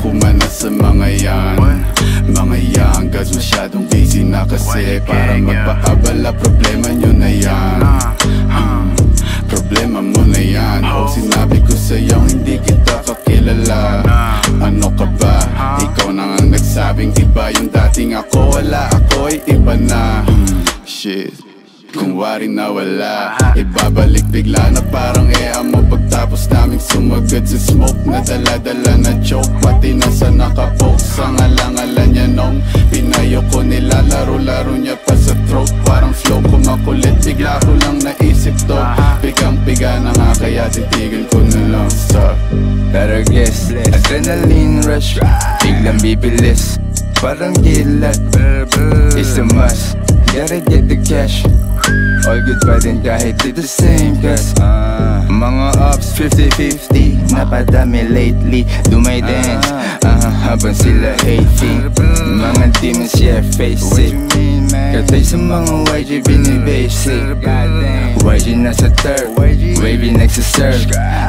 kumana sa mga yan. Mga yan, guys masyadong busy na kasi para magpaabala, problema nyo na yan. Problema mo na yan. O sinabi ko sa'yo hindi kita kakilala. Ano ka ba? Ikaw na nga nagsabing iba yung dating ako. Wala, ako ay iba na. Shit, kung wari na wala, ibabalik bigla na parang mo pagtapos naming sumagad sa smoke na dala-dala na choke. Pati nasa nakapoke sa ngalangalan niya nung pinayo ko nila. Laro-laro niya pa sa throat, parang flow ko makulit. Bigla ko lang naisip to, pigang-piga na nga kaya titigil ko na lang. Stop. Better guess, adrenaline rush, biglang bibilis, parang gilat. It's a must, gotta get the cash. All good pa din kahit di the same cause mga ups 50-50, napadami lately. Do my dance, habang sila hating. Mga demons, yeah, face it. Katay sa mga YG binibasic. YG nasa third, wavy next to serve.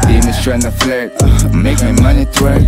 Demons tryna flirt, make my money twerk.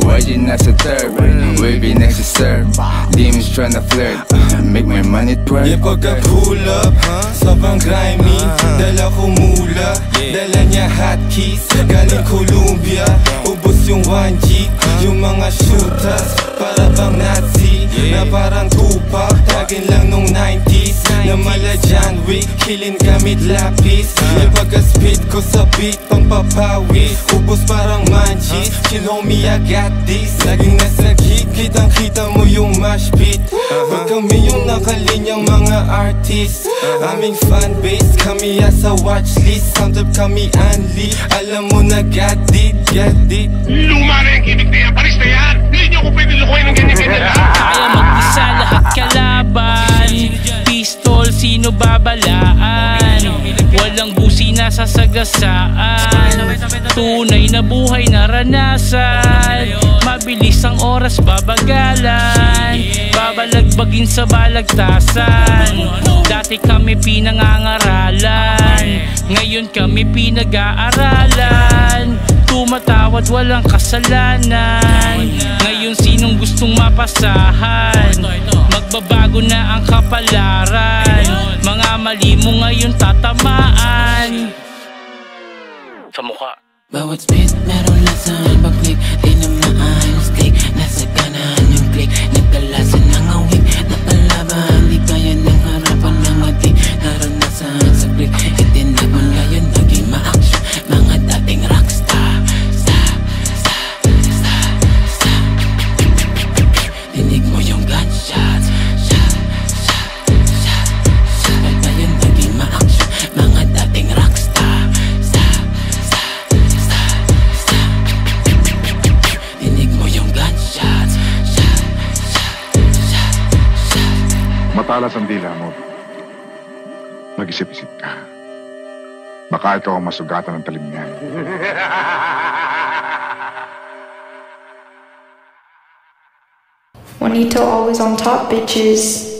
YG nasa third, wavy next to serve. Demons tryna flirt, make my money twerk. Yeah, pagka-pull up, sobrang grimy. Dala ko mula, dala niya hotkeys. Galing Columbia, ubos yung 1G. Yung mga shooters, para bang Nazi. Na parang Tupac, tagin lang nung 90s. Na mala John Wick, killing gamit lapis. Yung pagka-speed ko sa beat, pang papawis. Ubos parang manchis, chill homie I got this. Laging nasa gig, kitang-kita mo yung mash beat. Pag kami yung nakalinyang mga artist, aming fanbase, kami sa watchlist. Sound up kami unli, alam mo na got it, got it. Luma na yung gimmick na yan, paris na yan. Hindi nyo ko pwede lukuhin ng ganyan-ganyan lang. Kaya mag-isa lahat kalaban. Pistol, sino babalaan? Walang busi na sasagasaan. Tunay na buhay naranasan. Mabilis ang oras babagalan. Babalagbagin sa balagtasan. Dati kami pinangangaralan, ngayon kami pinag-aaralan. Tumatawad walang kasalanan. Ngayon sinong gustong mapasahan? Magbabago na ang kapalaran. Mga mali mo ngayon tatamaan sa mukha. Bawat spit meron lasan. Pag-click di na maayos click. Nasa kanan yung click. Nagdalasan ng awig na palaban. Di kaya ng harapan ng mati. Naranasan sa click. Itinapon ngayon naging ma-action. Mga dating rockstar. Dinig mo yung gunshots. Ngayon naging ma-action. Mga dating rockstar. Matalas ang dila mo. Mag-isip-isip ka. Baka ikaw ang masugatan ng talim niya. Juanito always on top, bitches.